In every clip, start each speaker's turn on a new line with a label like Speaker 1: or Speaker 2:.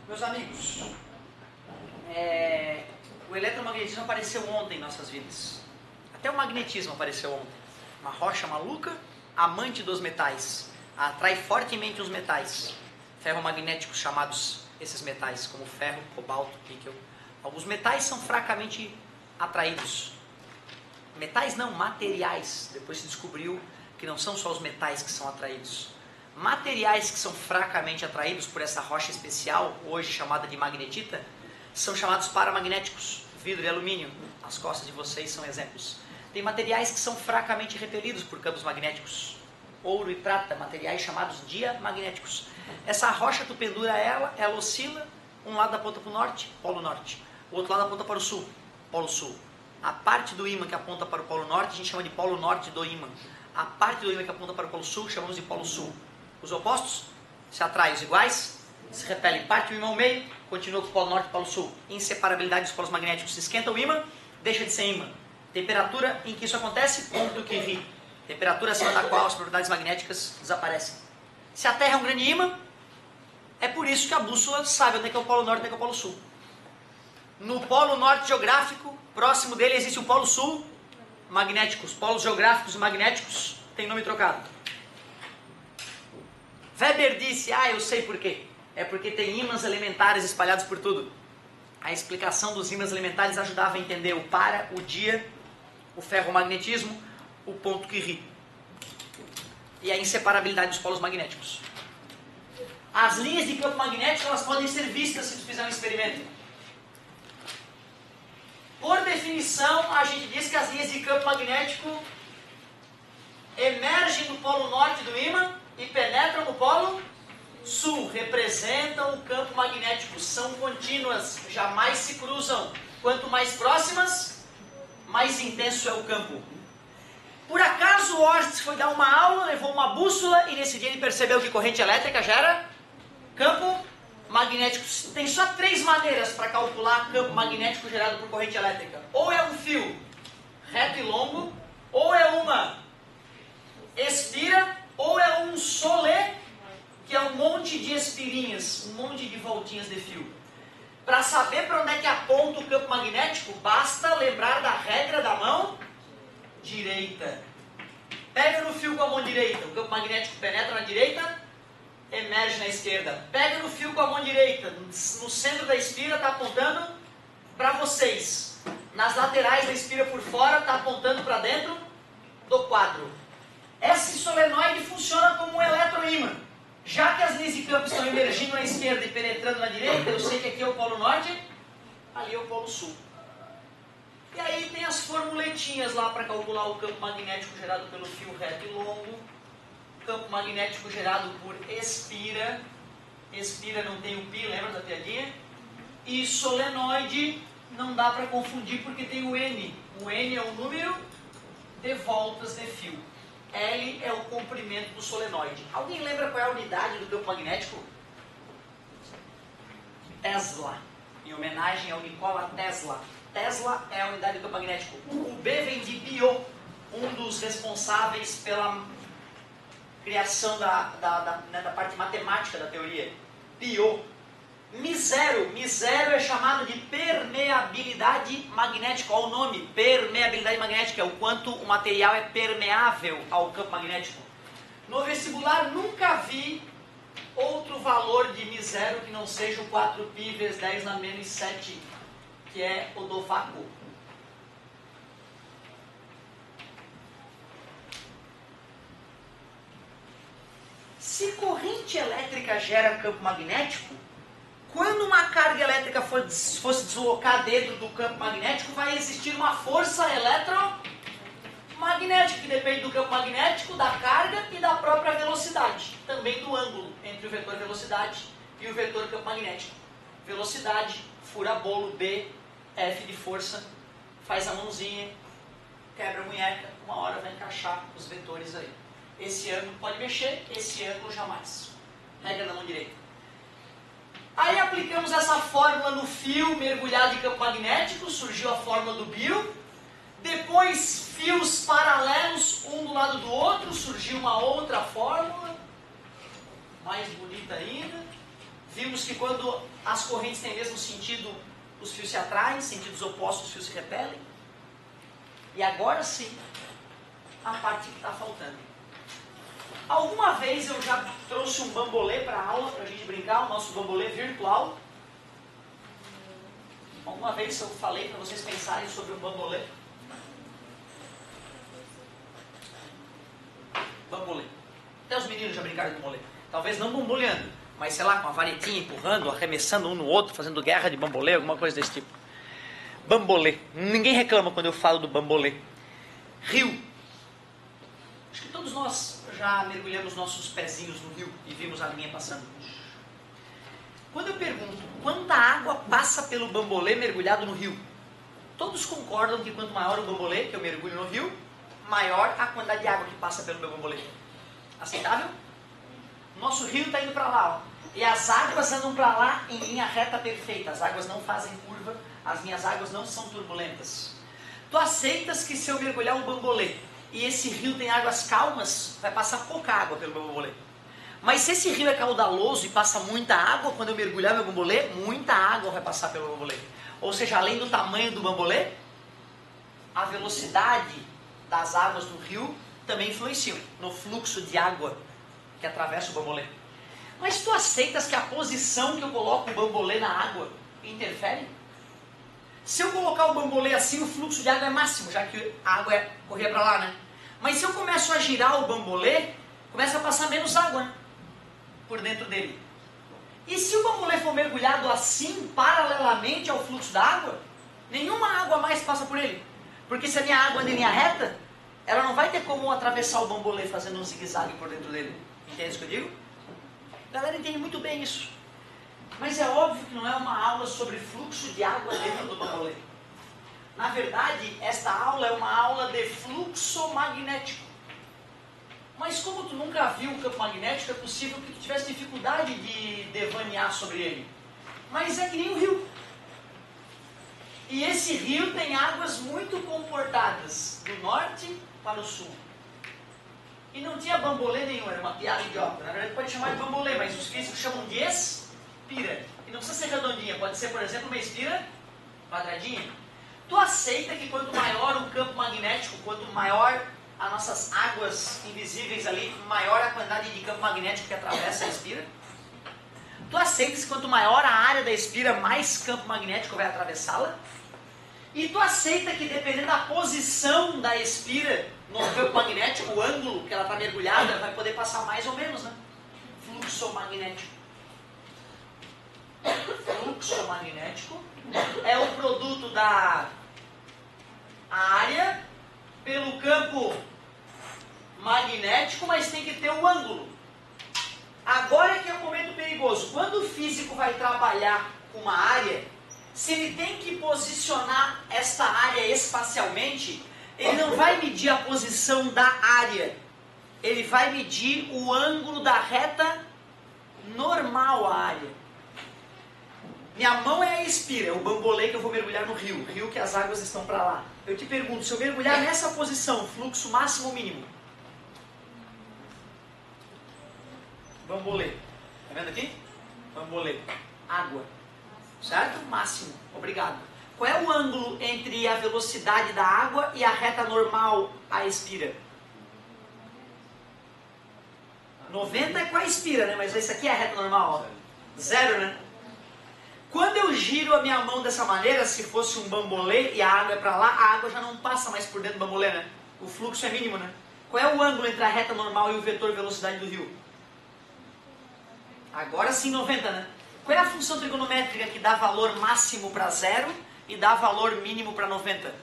Speaker 1: Meus amigos, o eletromagnetismo apareceu ontem em nossas vidas. Até o magnetismo apareceu ontem. Uma rocha maluca, amante dos metais. Atrai fortemente os metais. Ferromagnéticos chamados esses metais, como ferro, cobalto, níquel. Alguns metais são fracamente atraídos. Metais não, materiais. Depois se descobriu que não são só os metais que são atraídos. Materiais que são fracamente atraídos por essa rocha especial, hoje chamada de magnetita, são chamados paramagnéticos. Vidro e alumínio, as costas de vocês são exemplos. Tem materiais que são fracamente repelidos por campos magnéticos. Ouro e prata, materiais chamados diamagnéticos. Essa rocha, tu pendura ela oscila, um lado aponta para o norte, polo norte. O outro lado aponta para o sul, polo sul. A parte do ímã que aponta para o polo norte, a gente chama de polo norte do ímã. A parte do ímã que aponta para o polo sul, chamamos de polo sul. Os opostos se atraem, os iguais se repelem. Parte o ímã ao meio, continua com o polo norte e o polo sul. Inseparabilidade dos polos magnéticos. Se esquenta o ímã, deixa de ser ímã. Temperatura em que isso acontece, ponto que ri. Temperatura acima da qual as propriedades magnéticas desaparecem. Se a Terra é um grande ímã, é por isso que a bússola sabe onde é que é o polo norte e onde é que é o polo sul. No polo norte geográfico, próximo dele existe o polo sul magnético. Os polos geográficos magnéticos têm nome trocado. Weber disse, eu sei por quê. É porque tem ímãs elementares espalhados por tudo. A explicação dos ímãs elementares ajudava a entender o para, o dia, o ferromagnetismo, o ponto que ri. E a inseparabilidade dos polos magnéticos. As linhas de campo magnético elas podem ser vistas se tu fizer um experimento. Por definição, a gente diz que as linhas de campo magnético emergem do polo norte do ímã e penetram no polo sul. Representam o campo magnético. São contínuas, jamais se cruzam. Quanto mais próximas, mais intenso é o campo. Por acaso o Ortiz foi dar uma aula, levou uma bússola e nesse dia ele percebeu que corrente elétrica gera campo magnético. Tem só 3 maneiras para calcular campo magnético gerado por corrente elétrica. Ou é um fio reto e longo, ou é uma espira, ou é um solé, que é um monte de espirinhas, um monte de voltinhas de fio. Para saber para onde é que aponta o campo magnético, basta lembrar da regra da mão direita. Pega no fio com a mão direita, o campo magnético penetra na direita, emerge na esquerda. Pega no fio com a mão direita, no centro da espira está apontando para vocês. Nas laterais da espira por fora está apontando para dentro do quadro. Esse solenoide funciona como um eletroímã. Já que as linhas de campo estão emergindo na esquerda e penetrando na direita, eu sei que aqui é o polo norte, ali é o polo sul. E aí tem as formuletinhas lá para calcular o campo magnético gerado pelo fio reto e longo, campo magnético gerado por espira, espira não tem o pi, lembra da piadinha? E solenoide não dá para confundir porque tem o N. O N é o número de voltas de fio. L é o comprimento do solenoide. Alguém lembra qual é a unidade do campo magnético? Tesla, em homenagem ao Nikola Tesla. Tesla é a unidade do campo magnético. O B vem de Biot, um dos responsáveis pela criação da parte matemática da teoria. Biot. Misero é chamado de permeabilidade magnética. Olha o nome, permeabilidade magnética, é o quanto o material é permeável ao campo magnético. No vestibular nunca vi outro valor de misero que não seja o 4π vezes 10 na menos 7, que é o do vácuo. Se corrente elétrica gera campo magnético, quando uma carga elétrica fosse deslocar dentro do campo magnético, vai existir uma força eletromagnética, que depende do campo magnético, da carga e da própria velocidade. Também do ângulo entre o vetor velocidade e o vetor campo magnético. Velocidade, fura bolo, B, F de força, faz a mãozinha, quebra a munheca, uma hora vai encaixar os vetores aí. Esse ângulo pode mexer, esse ângulo jamais. Regra da mão direita. Aí aplicamos essa fórmula no fio mergulhado em campo magnético, surgiu a fórmula do Biot. Depois, fios paralelos, um do lado do outro, surgiu uma outra fórmula, mais bonita ainda. Vimos que quando as correntes têm mesmo sentido, os fios se atraem, sentidos opostos, os fios se repelem. E agora sim, a parte que está faltando. Alguma vez eu já trouxe um bambolê para a aula, para a gente brincar, o nosso bambolê virtual. Alguma vez eu falei para vocês pensarem sobre um bambolê? Bambolê. Até os meninos já brincaram de bambolê. Talvez não bamboleando, mas sei lá, com a varetinha empurrando, arremessando um no outro, fazendo guerra de bambolê, alguma coisa desse tipo. Bambolê. Ninguém reclama quando eu falo do bambolê. Rio. Acho que todos nós já mergulhamos nossos pezinhos no rio e vimos a linha passando. Quando eu pergunto quanta água passa pelo bambolê mergulhado no rio, todos concordam que quanto maior o bambolê que eu mergulho no rio, maior a quantidade de água que passa pelo meu bambolê. Aceitável? Nosso rio está indo para lá, ó. E as águas andam para lá em linha reta perfeita. As águas não fazem curva, as minhas águas não são turbulentas. Tu aceitas que se eu mergulhar o bambolê e esse rio tem águas calmas, vai passar pouca água pelo meu bambolê. Mas se esse rio é caudaloso e passa muita água, quando eu mergulhar meu bambolê, muita água vai passar pelo bambolê. Ou seja, além do tamanho do bambolê, a velocidade das águas do rio também influenciam no fluxo de água que atravessa o bambolê. Mas tu aceitas que a posição que eu coloco o bambolê na água interfere? Se eu colocar o bambolê assim, o fluxo de água é máximo, já que a água corria para lá, né? Mas se eu começo a girar o bambolê, começa a passar menos água, né? Por dentro dele. E se o bambolê for mergulhado assim, paralelamente ao fluxo da água, nenhuma água mais passa por ele. Porque se a minha água anda em linha reta, ela não vai ter como atravessar o bambolê fazendo um zigue-zague por dentro dele. Entende o que eu digo? A galera entende muito bem isso. Mas é óbvio que não é uma aula sobre fluxo de água dentro do bambolê. Na verdade, esta aula é uma aula de fluxo magnético. Mas como tu nunca viu o campo magnético, é possível que tu tivesse dificuldade de devanear sobre ele. Mas é que nem um rio. E esse rio tem águas muito comportadas, do norte para o sul. E não tinha bambolê nenhum, era uma piada idiota. Na verdade pode chamar de bambolê, mas os físicos chamam de espira. E não precisa ser redondinha, pode ser, por exemplo, uma espira quadradinha. Tu aceita que quanto maior o campo magnético, quanto maior as nossas águas invisíveis ali, maior a quantidade de campo magnético que atravessa a espira? Tu aceitas que quanto maior a área da espira, mais campo magnético vai atravessá-la? E tu aceita que dependendo da posição da espira no campo magnético, o ângulo que ela está mergulhada vai poder passar mais ou menos, né? Fluxo magnético. Fluxo magnético é o produto da área pelo campo magnético, mas tem que ter o ângulo. Agora é que é um momento perigoso. Quando o físico vai trabalhar com uma área, se ele tem que posicionar esta área espacialmente, ele não vai medir a posição da área. Ele vai medir o ângulo da reta normal à área. Minha mão é a espira, é o bambolê que eu vou mergulhar no rio. Rio que as águas estão para lá. Eu te pergunto, se eu mergulhar nessa posição, fluxo máximo ou mínimo? Bambolê. Tá vendo aqui? Bambolê. Água. Certo? Máximo. Obrigado. Qual é o ângulo entre a velocidade da água e a reta normal à espira? 90 é com a espira, né? Mas esse aqui é a reta normal, ó. 0, né? Quando eu giro a minha mão dessa maneira, se fosse um bambolê e a água é para lá, a água já não passa mais por dentro do bambolê, né? O fluxo é mínimo, né? Qual é o ângulo entre a reta normal e o vetor velocidade do rio? Agora sim 90, né? Qual é a função trigonométrica que dá valor máximo para 0 e dá valor mínimo para 90?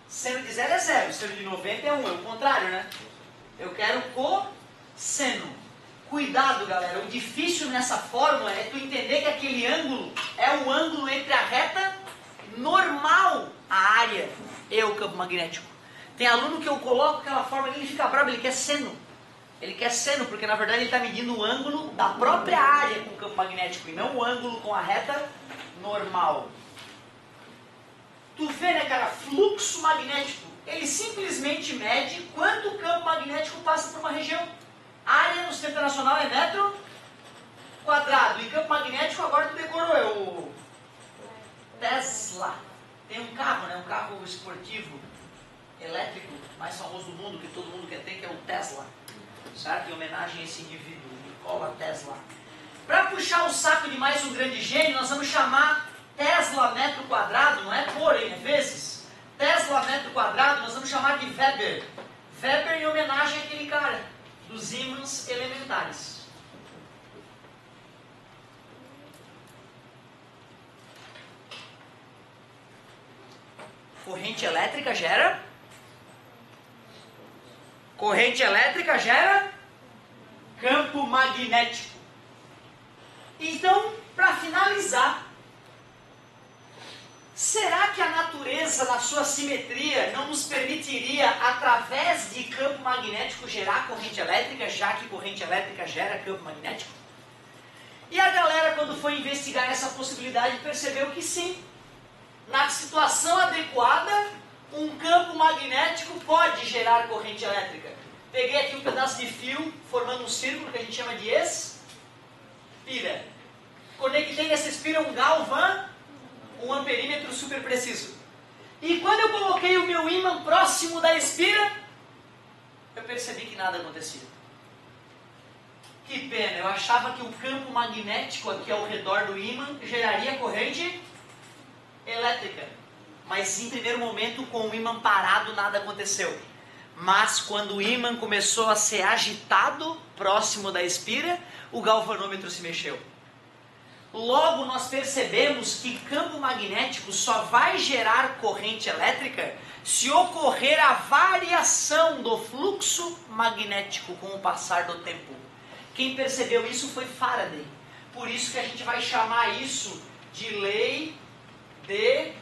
Speaker 1: Seno de 0 é 0, seno de 90 é 1, é o contrário, né? Eu quero cosseno. Cuidado, galera, o difícil nessa fórmula é tu entender que aquele ângulo é o ângulo entre a reta normal, a área, e o campo magnético. Tem aluno que eu coloco aquela fórmula e ele fica bravo, ele quer seno. Ele quer seno, porque na verdade ele está medindo o ângulo da própria área com o campo magnético e não o ângulo com a reta normal. Tu vê, né, cara, fluxo magnético, ele simplesmente mede quanto o campo magnético passa por uma região. A área no sistema internacional é metro quadrado e campo magnético, agora tu decorou, é o Tesla. Tem um carro, né? Um carro esportivo elétrico mais famoso do mundo, que todo mundo quer ter, que é o Tesla. Certo? Em homenagem a esse indivíduo, Nikola Tesla. Para puxar o saco de mais um grande gênio, nós vamos chamar Tesla metro quadrado, não é por, hein? É vezes. Tesla metro quadrado, nós vamos chamar de Weber. Weber em homenagem àquele cara, dos ímãs elementares. Corrente elétrica gera? Corrente elétrica gera campo magnético. Então, para finalizar, será que a natureza, na sua simetria, não nos permitiria, através de campo magnético, gerar corrente elétrica, já que corrente elétrica gera campo magnético? E a galera, quando foi investigar essa possibilidade, percebeu que sim. Na situação adequada, um campo magnético pode gerar corrente elétrica. Peguei aqui um pedaço de fio, formando um círculo que a gente chama de espira. Conectei nessa espira um galvan, um amperímetro super preciso. E quando eu coloquei o meu ímã próximo da espira, eu percebi que nada acontecia. Que pena, eu achava que o campo magnético aqui ao redor do ímã geraria corrente elétrica. Mas em primeiro momento, com o ímã parado, nada aconteceu. Mas quando o ímã começou a ser agitado próximo da espira, o galvanômetro se mexeu. Logo nós percebemos que campo magnético só vai gerar corrente elétrica se ocorrer a variação do fluxo magnético com o passar do tempo. Quem percebeu isso foi Faraday. Por isso que a gente vai chamar isso de lei de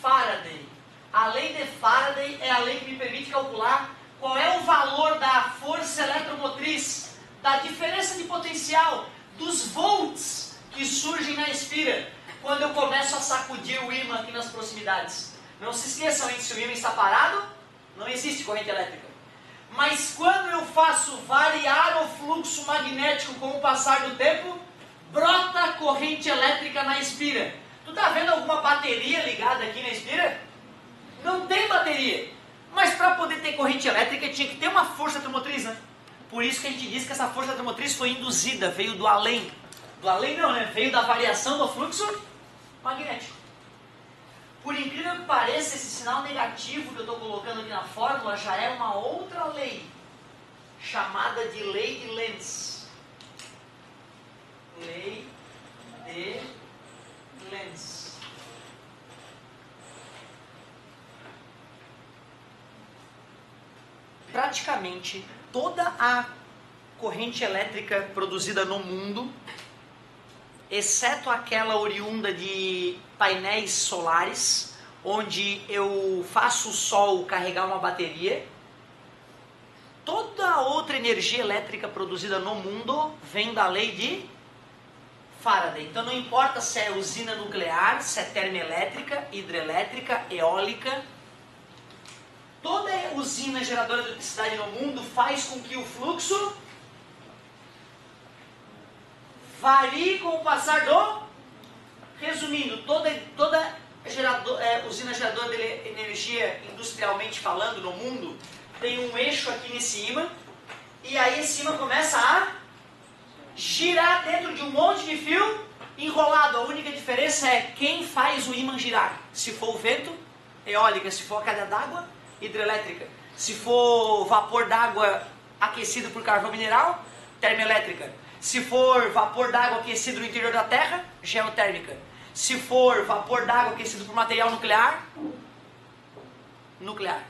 Speaker 1: Faraday. A lei de Faraday é a lei que me permite calcular qual é o valor da força eletromotriz, da diferença de potencial, dos volts que surgem na espira, quando eu começo a sacudir o ímã aqui nas proximidades. Não se esqueçam, hein, se o ímã está parado, não existe corrente elétrica. Mas quando eu faço variar o fluxo magnético com o passar do tempo, brota corrente elétrica na espira. Tu está vendo alguma bateria ligada aqui na espira? Não tem bateria. Mas para poder ter corrente elétrica tinha que ter uma força eletromotriz, né? Por isso que a gente diz que essa força eletromotriz foi induzida, veio do além. Do além não, né? Veio da variação do fluxo magnético. Por incrível que pareça, esse sinal negativo que eu estou colocando aqui na fórmula já é uma outra lei, chamada de lei de Lenz. Lei de Lenz. Praticamente toda a corrente elétrica produzida no mundo, exceto aquela oriunda de painéis solares, onde eu faço o sol carregar uma bateria, toda outra energia elétrica produzida no mundo vem da lei de Faraday. Então não importa se é usina nuclear, se é termoelétrica, hidrelétrica, eólica, toda usina geradora de eletricidade no mundo faz com que o fluxo varie com o passar do... Resumindo, toda usina geradora de energia, industrialmente falando, no mundo, tem um eixo aqui nesse ímã, e aí esse ímã começa a girar dentro de um monte de fio enrolado. A única diferença é quem faz o ímã girar. Se for o vento, eólica. Se for a queda d'água, hidrelétrica. Se for vapor d'água aquecido por carvão mineral, termoelétrica. Se for vapor d'água aquecido no interior da Terra, geotérmica. Se for vapor d'água aquecido por material nuclear, nuclear.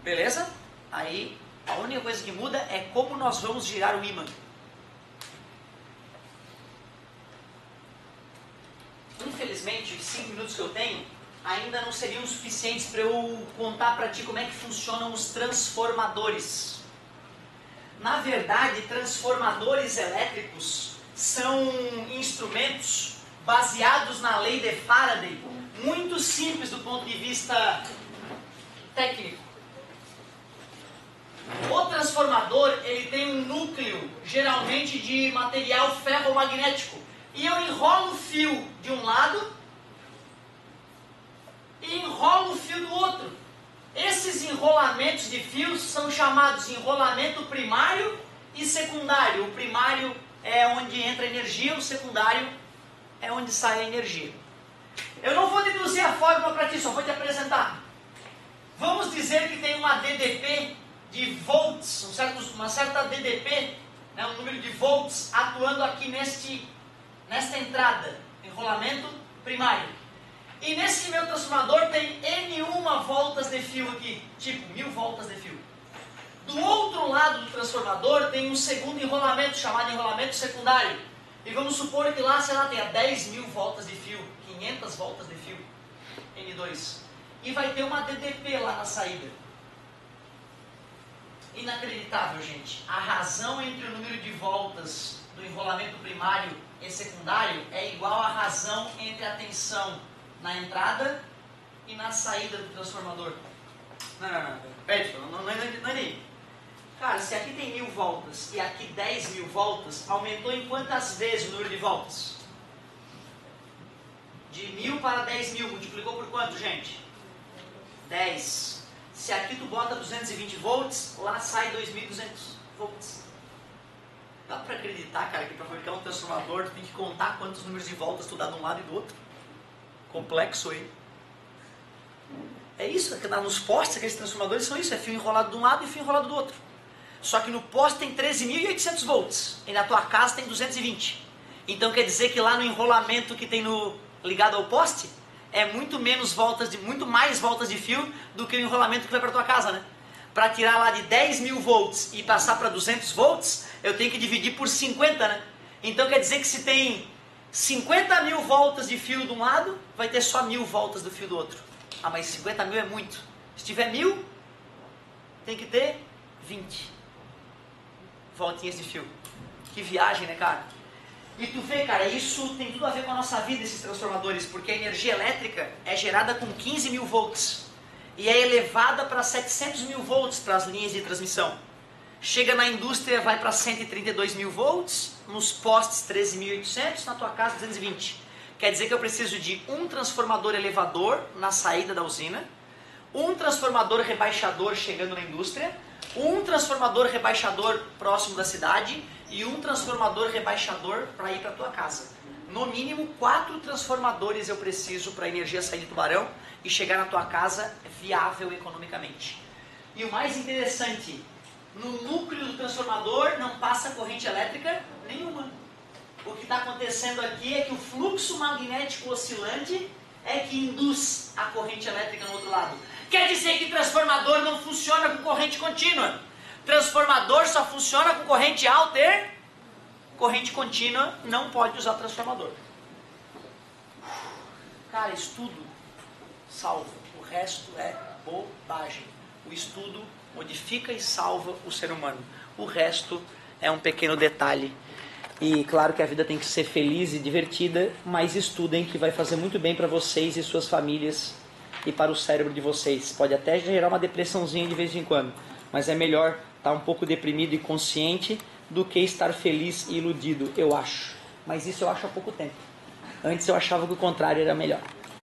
Speaker 1: Beleza? Aí, a única coisa que muda é como nós vamos girar o ímã. Infelizmente, os 5 minutos que eu tenho ainda não seriam suficientes para eu contar para ti como é que funcionam os transformadores. Na verdade, transformadores elétricos são instrumentos baseados na lei de Faraday, muito simples do ponto de vista técnico. O transformador, ele tem um núcleo geralmente de material ferromagnético. E eu enrolo o fio de um lado e enrolo o fio do outro. Esses enrolamentos de fios são chamados de enrolamento primário e secundário. O primário é onde entra a energia, o secundário é onde sai a energia. Eu não vou deduzir a fórmula para ti, só vou te apresentar. Vamos dizer que tem uma DDP de volts, uma certa DDP, né, um número de volts atuando aqui nesta entrada, enrolamento primário. E nesse meu transformador tem N1 voltas de fio aqui, tipo 1000 voltas de fio. Do outro lado do transformador tem um segundo enrolamento, chamado enrolamento secundário. E vamos supor que lá, sei lá, tenha 10.000 voltas de fio, 500 voltas de fio, N2. E vai ter uma DDP lá na saída. Inacreditável, gente. A razão entre o número de voltas do enrolamento primário e secundário é igual à razão entre a tensão na entrada e na saída do transformador. Não. Pede, não é nem. Cara, se aqui tem 1000 voltas e aqui 10.000 voltas, aumentou em quantas vezes o número de voltas? De 1000 para 10.000, multiplicou por quanto, gente? 10. Se aqui tu bota 220 volts, lá sai 2.200 volts. Dá pra acreditar, cara, que pra fabricar um transformador tu tem que contar quantos números de voltas tu dá de um lado e do outro? Complexo aí. É isso, nos postes aqueles transformadores são isso, é fio enrolado de um lado e fio enrolado do outro. Só que no poste tem 13.800 volts e na tua casa tem 220. Então quer dizer que lá no enrolamento que tem ligado ao poste é muito mais voltas de fio do que o enrolamento que vai para tua casa, né? Para tirar lá de 10.000 volts e passar para 200 volts, eu tenho que dividir por 50, né? Então quer dizer que se tem 50.000 voltas de fio de um lado, vai ter só 1.000 voltas do fio do outro. Ah, mas 50.000 é muito. Se tiver 1.000, tem que ter 20 voltinhas de fio. Que viagem, né, cara? E tu vê, cara, isso tem tudo a ver com a nossa vida, esses transformadores, porque a energia elétrica é gerada com 15.000 volts e é elevada para 700.000 volts para as linhas de transmissão. Chega na indústria, vai para 132.000 volts, nos postes 13.800, na tua casa 220. Quer dizer que eu preciso de um transformador elevador na saída da usina, um transformador rebaixador chegando na indústria, um transformador rebaixador próximo da cidade e um transformador rebaixador para ir para a tua casa. No mínimo 4 transformadores eu preciso para a energia sair de Tubarão e chegar na tua casa viável economicamente. E o mais interessante, no núcleo do transformador não passa corrente elétrica nenhuma. O que está acontecendo aqui é que o fluxo magnético oscilante é que induz a corrente elétrica no outro lado. Quer dizer que transformador não funciona com corrente contínua. Transformador só funciona com corrente alta e corrente contínua não pode usar transformador. Cara, estudo salva. O resto é bobagem. O estudo modifica e salva o ser humano. O resto é um pequeno detalhe. E claro que a vida tem que ser feliz e divertida, mas estudem que vai fazer muito bem para vocês e suas famílias e para o cérebro de vocês. Pode até gerar uma depressãozinha de vez em quando, mas é melhor estar um pouco deprimido e consciente do que estar feliz e iludido, eu acho. Mas isso eu acho há pouco tempo. Antes eu achava que o contrário era melhor.